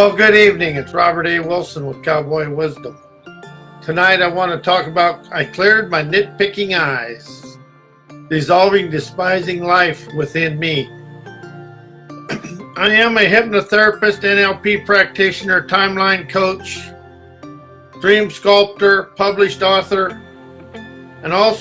Well, good evening. It's Robert A. Wilson with Cowboy Wisdom. Tonight I want to talk about I cleared my nitpicking eyes, dissolving despising life within me. I am a hypnotherapist, NLP practitioner, timeline coach, dream sculptor, published author, and I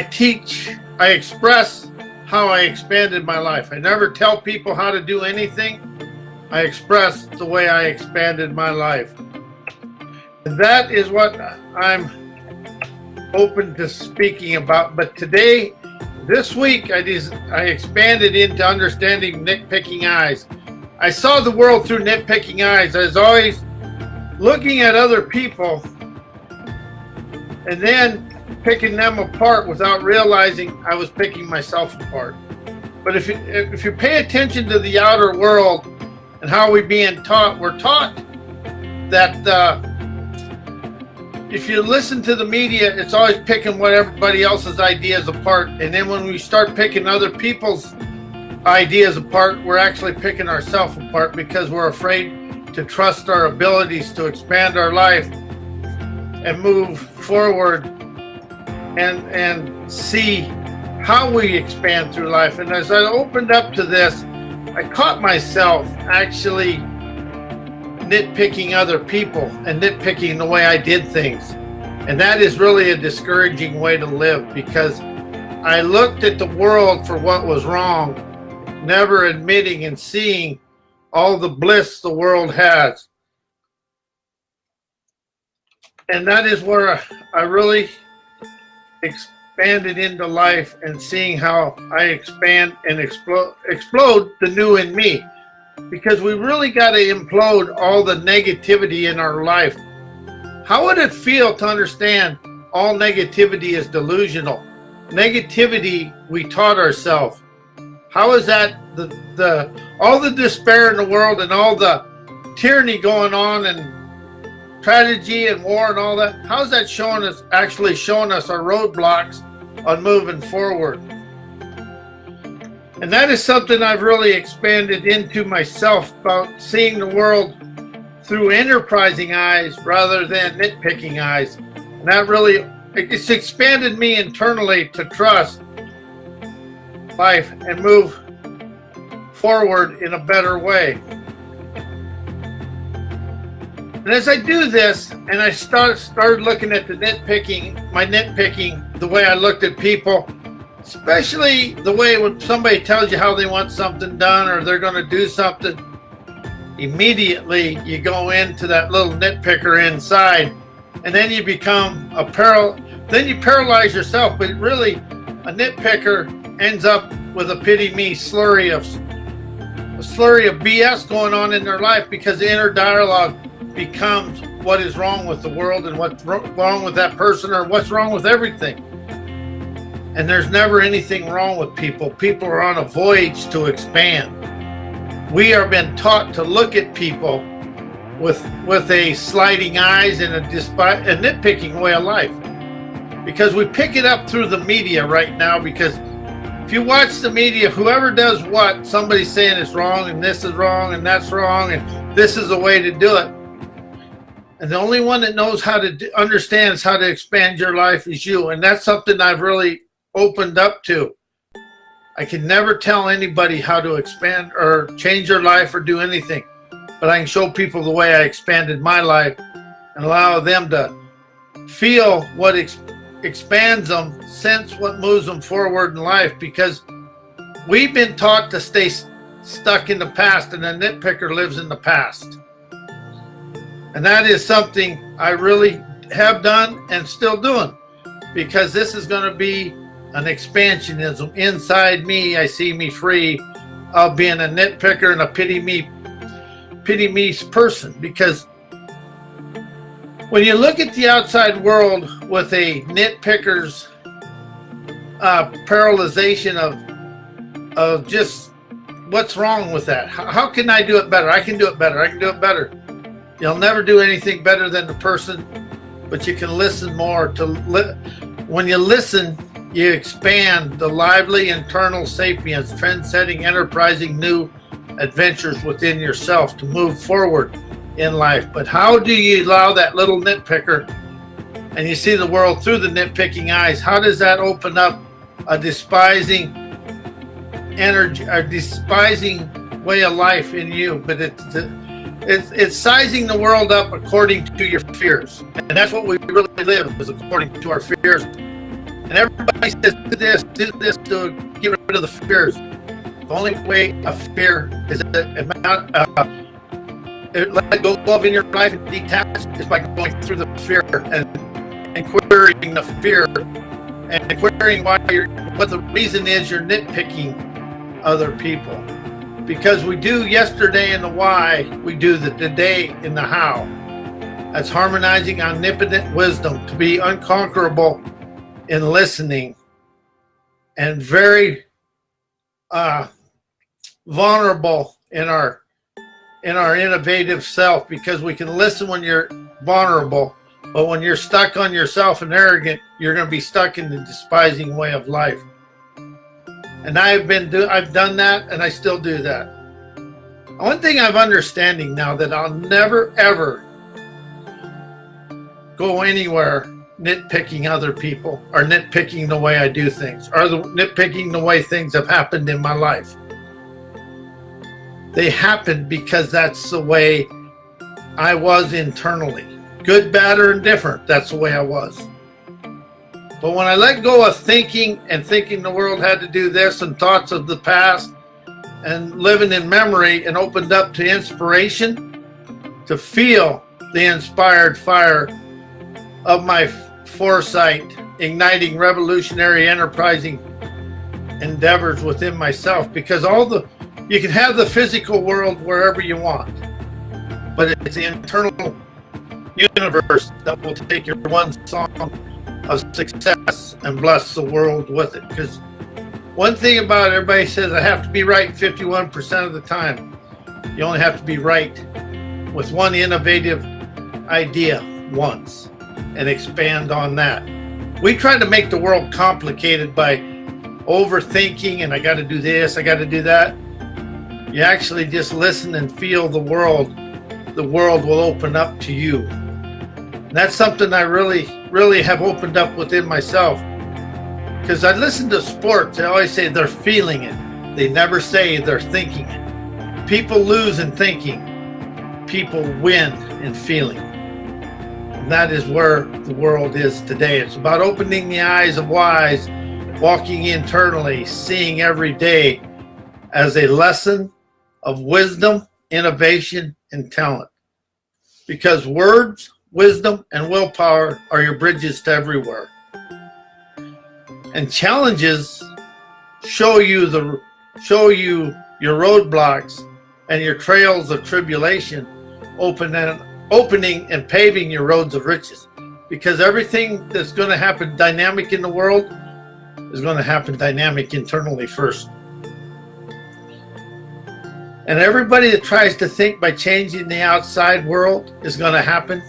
teach, I express how I expanded my life. I never tell people how to do anything. I express the way I expanded my life. And that is what I'm open to speaking about. But today, this week, I expanded into understanding nitpicking eyes. I saw the world through nitpicking eyes. I was always looking at other people and then picking them apart without realizing I was picking myself apart. But if you pay attention to the outer world and how we're being taught, we're taught that if you listen to the media, it's always picking what everybody else's ideas apart. And then when we start picking other people's ideas apart, we're actually picking ourselves apart because we're afraid to trust our abilities to expand our life and move forward and see how we expand through life. And as I opened up to this, I caught myself actually nitpicking other people and nitpicking the way I did things. And that is really a discouraging way to live, because I looked at the world for what was wrong, never admitting and seeing all the bliss the world has. And that is where I really expanded into life and seeing how I expand and explode the new in me. Because we really got to implode all the negativity in our life. How would it feel to understand all negativity is delusional? Negativity we taught ourselves. How is that all the despair in the world and all the tyranny going on and tragedy and war and all that? How's that actually showing us our roadblocks on moving forward? And that is something I've really expanded into myself, about seeing the world through enterprising eyes rather than nitpicking eyes. And that really, it's expanded me internally to trust life and move forward in a better way. And as I do this, and I started looking at my nitpicking, the way I looked at people, especially the way when somebody tells you how they want something done or they're going to do something, immediately you go into that little nitpicker inside, and then you become then you paralyze yourself. But really, a nitpicker ends up with a pity me slurry of BS going on in their life, because the inner dialogue becomes what is wrong with the world and what's wrong with that person, or what's wrong with everything. And there's never anything wrong with people. People are on a voyage to expand. We are been taught to look at people with a sliding eyes and a nitpicking way of life, because we pick it up through the media right now. Because if you watch the media, whoever does what, somebody's saying it's wrong and this is wrong and that's wrong and this is the way to do it. And the only one that knows how to understands how to expand your life is you. And that's something I've really opened up to. I can never tell anybody how to expand or change their life or do anything, but I can show people the way I expanded my life and allow them to feel what expands them, sense what moves them forward in life. Because we've been taught to stay stuck in the past, and a nitpicker lives in the past. And that is something I really have done and still doing, because this is going to be an expansionism inside me. I see me free of being a nitpicker and a pity me person. Because when you look at the outside world with a nitpicker's paralyzation of just what's wrong with that, how can I do it better? I can do it better. I can do it better. You'll never do anything better than the person, but you can listen more. When you listen, you expand the lively internal sapience, trend-setting, enterprising, new, adventures within yourself to move forward in life. But how do you allow that little nitpicker, and you see the world through the nitpicking eyes, how does that open up a despising energy, a despising way of life in you? But it's sizing the world up according to your fears. And that's what we really live, is according to our fears. And everybody says, do this to get rid of the fears. The only way a fear is let go of in your life and detach is by going through the fear and querying the fear and querying what the reason is you're nitpicking other people. Because we do yesterday in the why, we do the today in the how. That's harmonizing omnipotent wisdom to be unconquerable in listening and very vulnerable in our innovative self, because we can listen when you're vulnerable, but when you're stuck on yourself and arrogant, you're going to be stuck in the despising way of life. And I've done that, and I still do that. One thing I'm understanding now, that I'll never ever go anywhere nitpicking other people, or nitpicking the way I do things, or nitpicking the way things have happened in my life. They happened because that's the way I was internally. Good, bad, or indifferent, that's the way I was. But when I let go of thinking the world had to do this, and thoughts of the past, and living in memory, and opened up to inspiration, to feel the inspired fire of my foresight, igniting revolutionary, enterprising endeavors within myself. Because you can have the physical world wherever you want, but it's the internal universe that will take your one song of success and bless the world with it. Because one thing about it, everybody says I have to be right 51% of the time. You only have to be right with one innovative idea once and expand on that. We try to make the world complicated by overthinking, and I got to do this, I got to do that. You actually just listen and feel the world will open up to you. And that's something I really have opened up within myself. Because I listen to sports, they always say they're feeling it. They never say they're thinking it. People lose in thinking. People win in feeling. And that is where the world is today. It's about opening the eyes of wise, walking internally, seeing every day as a lesson of wisdom, innovation, and talent. Because words, wisdom, and willpower are your bridges to everywhere. And challenges show you your roadblocks and your trails of tribulation, opening and paving your roads of riches. Because everything that's going to happen dynamic in the world is going to happen dynamic internally first. And everybody that tries to think by changing the outside world is going to happen.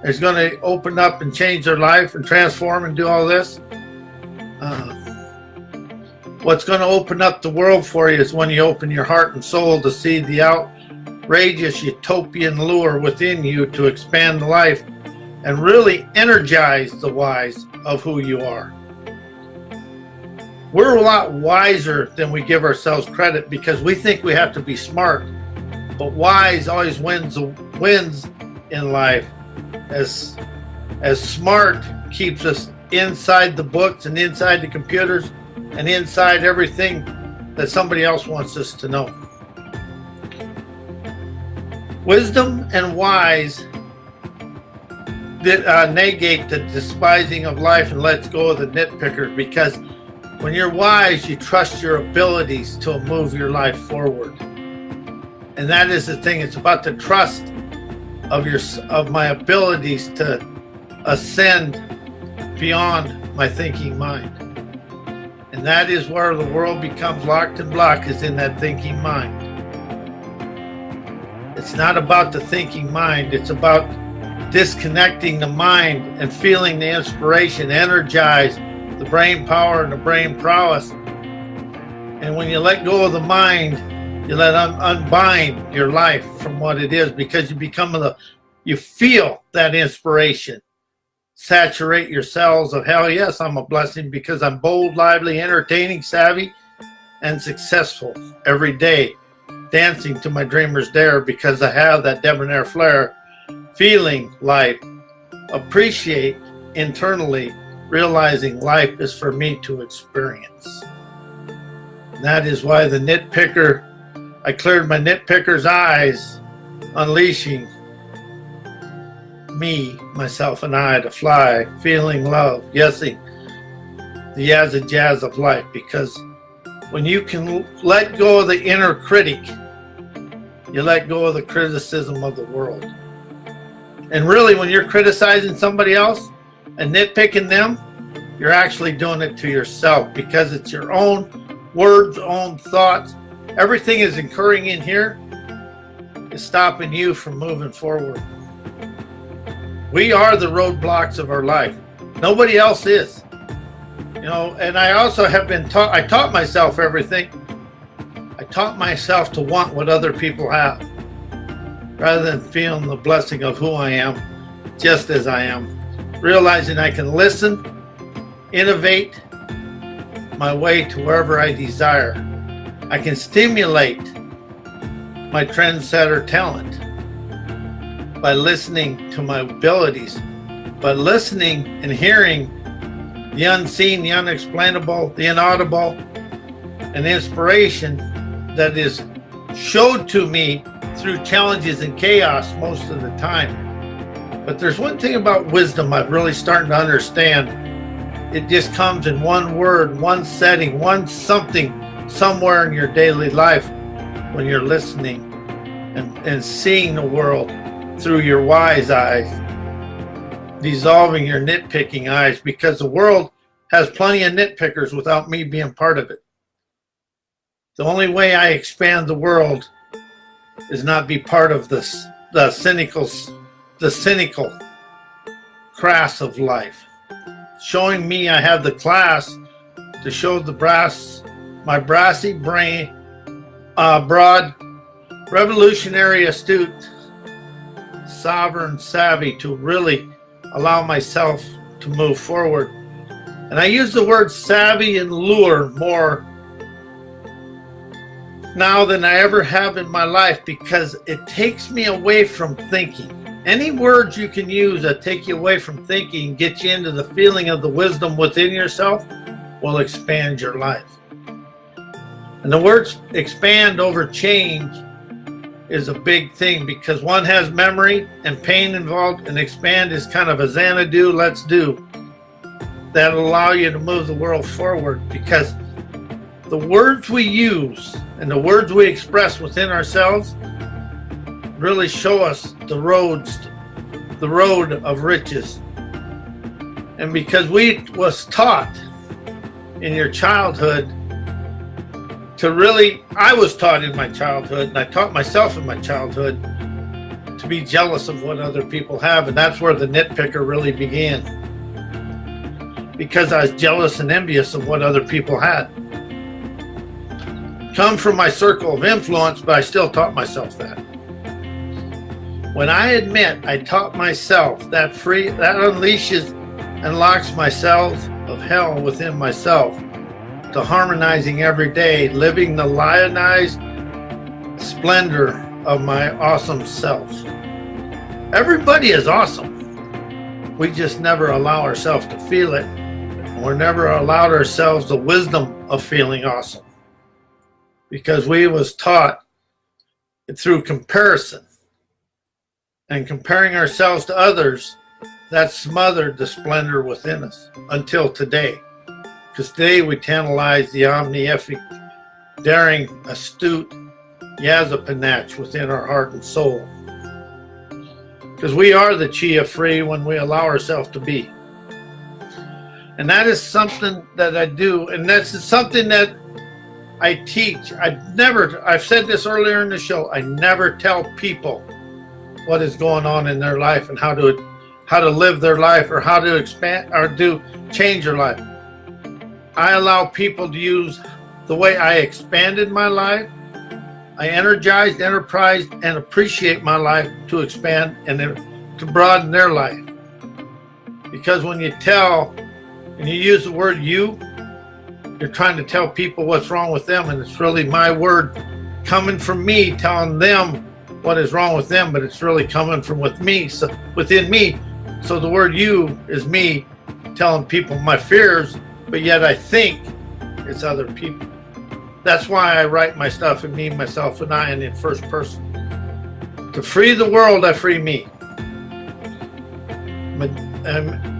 Is going to open up and change their life and transform and do all this. What's going to open up the world for you is when you open your heart and soul to see the outrageous utopian lure within you to expand life and really energize the wise of who you are. We're a lot wiser than we give ourselves credit, because we think we have to be smart. But wise always wins in life. As smart keeps us inside the books and inside the computers and inside everything that somebody else wants us to know. Wisdom and wise negate the despising of life and lets go of the nitpickers, because when you're wise, you trust your abilities to move your life forward. And that is the thing. It's about the trust of my abilities to ascend beyond my thinking mind. And that is where the world becomes locked and blocked, is in that thinking mind. It's not about the thinking mind. It's about disconnecting the mind and feeling the inspiration, energize the brain power and the brain prowess. And when you let go of the mind You let unbind your life from what it is, because you feel that inspiration saturate your cells of hell yes, I'm a blessing because I'm bold, lively, entertaining, savvy, and successful every day, dancing to my dreamer's dare because I have that debonair flair, feeling life, appreciate internally, realizing life is for me to experience. And that is why I cleared my nitpicker's eyes, unleashing me, myself, and I to fly, feeling love, yesing the yazz jazz of life. Because when you can let go of the inner critic, you let go of the criticism of the world. And really, when you're criticizing somebody else and nitpicking them, you're actually doing it to yourself, because it's your own words, own thoughts. Everything is occurring in here is stopping you from moving forward. We are the roadblocks of our life. Nobody else is. And I also have been taught, I taught myself everything. I taught myself to want what other people have, rather than feeling the blessing of who I am, just as I am. Realizing I can listen, innovate my way to wherever I desire. I can stimulate my trendsetter talent by listening to my abilities, by listening and hearing the unseen, the unexplainable, the inaudible, and inspiration that is showed to me through challenges and chaos most of the time. But there's one thing about wisdom I've really started to understand. It just comes in one word, one setting, one something, somewhere in your daily life when you're listening and seeing the world through your wise eyes, dissolving your nitpicking eyes, because the world has plenty of nitpickers without me being part of it. The only way I expand the world is not be part of the cynical crass of life. Showing me I have the class to show my brassy brain, broad, revolutionary, astute, sovereign, savvy, to really allow myself to move forward. And I use the word savvy and lure more now than I ever have in my life, because it takes me away from thinking. Any words you can use that take you away from thinking and get you into the feeling of the wisdom within yourself will expand your life. And the words expand over change is a big thing, because one has memory and pain involved, and expand is kind of a Xanadu, let's do. That'll allow you to move the world forward, because the words we use and the words we express within ourselves really show us the road of riches. And because we was taught in your childhood I was taught in my childhood, and I taught myself in my childhood, to be jealous of what other people have. And that's where the nitpicker really began, because I was jealous and envious of what other people had. Come from my circle of influence, but I still taught myself that. When I admit I taught myself that unleashes and locks my cells of hell within myself to harmonizing every day, living the lionized splendor of my awesome self. Everybody is awesome. We just never allow ourselves to feel it. We're never allowed ourselves the wisdom of feeling awesome, because we was taught through comparison, and comparing ourselves to others, that smothered the splendor within us until today. Because today we tantalize the omnific, daring, astute Yazapinach within our heart and soul. Because we are the Chia free when we allow ourselves to be. And that is something that I do, and that's something that I teach. I've said this earlier in the show, I never tell people what is going on in their life and how to live their life, or how to expand or change their life. I allow people to use the way I expanded my life I energized, enterprised, and appreciate my life to expand and to broaden their life. Because when you tell and you use the word you, you're trying to tell people what's wrong with them, and it's really my word coming from me telling them what is wrong with them, but it's really coming from within me. So the word you is me telling people my fears, but yet I think it's other people. That's why I write my stuff in me, myself, and I, and in first person. To free the world, I free me.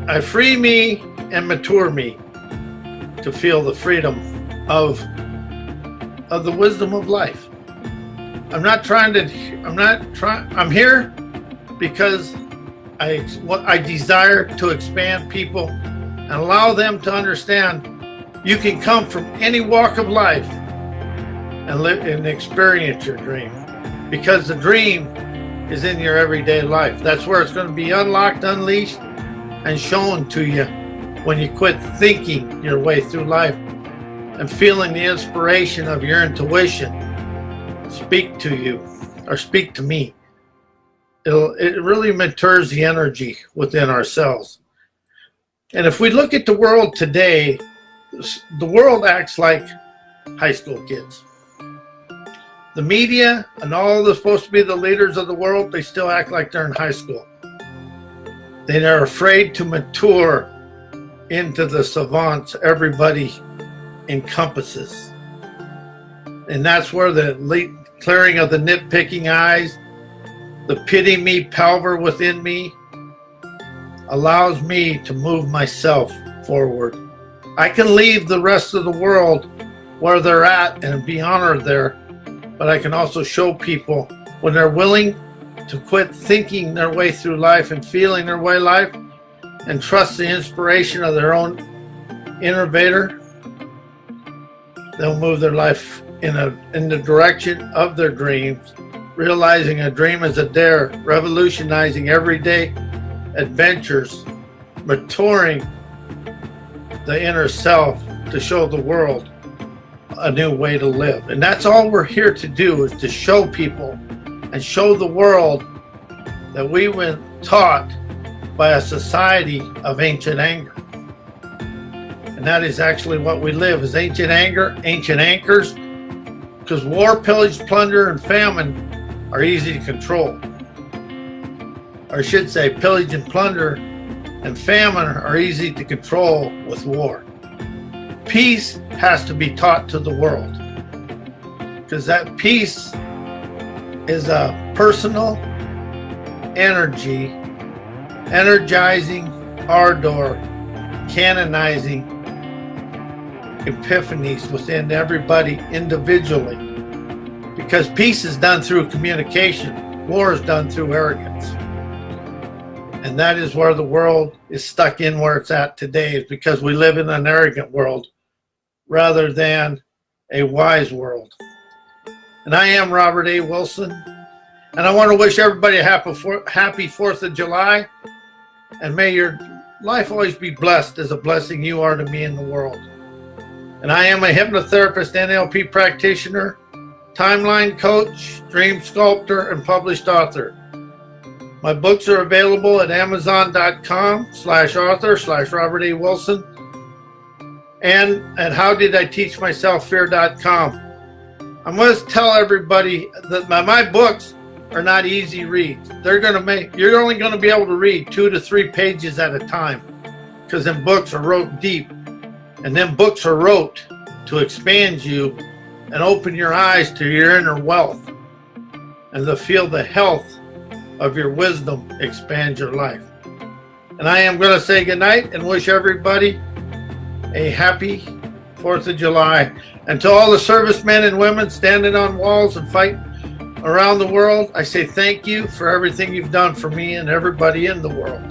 I free me and mature me to feel the freedom of the wisdom of life. I'm here because I desire to expand people and allow them to understand you can come from any walk of life and live and experience your dream, because the dream is in your everyday life. That's where it's going to be unlocked, unleashed, and shown to you when you quit thinking your way through life and feeling the inspiration of your intuition speak to you or speak to me. It really matures the energy within ourselves. And if we look at the world today, the world acts like high school kids. The media and all the supposed to be the leaders of the world, they still act like they're in high school. They are afraid to mature into the savants everybody encompasses. And that's where the clearing of the nit-picking eyes, the pity me, palaver within me, allows me to move myself forward. I can leave the rest of the world where they're at and be honored there, but I can also show people when they're willing to quit thinking their way through life and feeling their way life and trust the inspiration of their own innovator, they'll move their life in the direction of their dreams, realizing a dream is a dare, revolutionizing everyday adventures, maturing the inner self to show the world a new way to live. And that's all we're here to do, is to show people and show the world that we were taught by a society of ancient anger. And that is actually what we live, is ancient anger, ancient anchors, because war, pillage, plunder, and famine are easy to control. Or I should say, pillage and plunder and famine are easy to control with war. Peace has to be taught to the world, because that peace is a personal energy, energizing ardor, canonizing epiphanies within everybody individually, because peace is done through communication, war is done through arrogance. And that is where the world is stuck in where it's at today, is because we live in an arrogant world rather than a wise world. And I am Robert A. Wilson, and I want to wish everybody a happy 4th of July, and may your life always be blessed as a blessing you are to me in the world. And I am a hypnotherapist, NLP practitioner, timeline coach, dream sculptor, and published author. My books are available at amazon.com/author/Robert A. Wilson, and at howdiditeachmyselffare.com. I must tell everybody that my books are not easy reads. You're only going to be able to read 2 to 3 pages at a time, because them books are wrote deep, and them books are wrote to expand you and open your eyes to your inner wealth, and to feel the health of your wisdom expand your life. And I am going to say goodnight and wish everybody a happy 4th of July. And to all the servicemen and women standing on walls and fighting around the world, I say thank you for everything you've done for me and everybody in the world.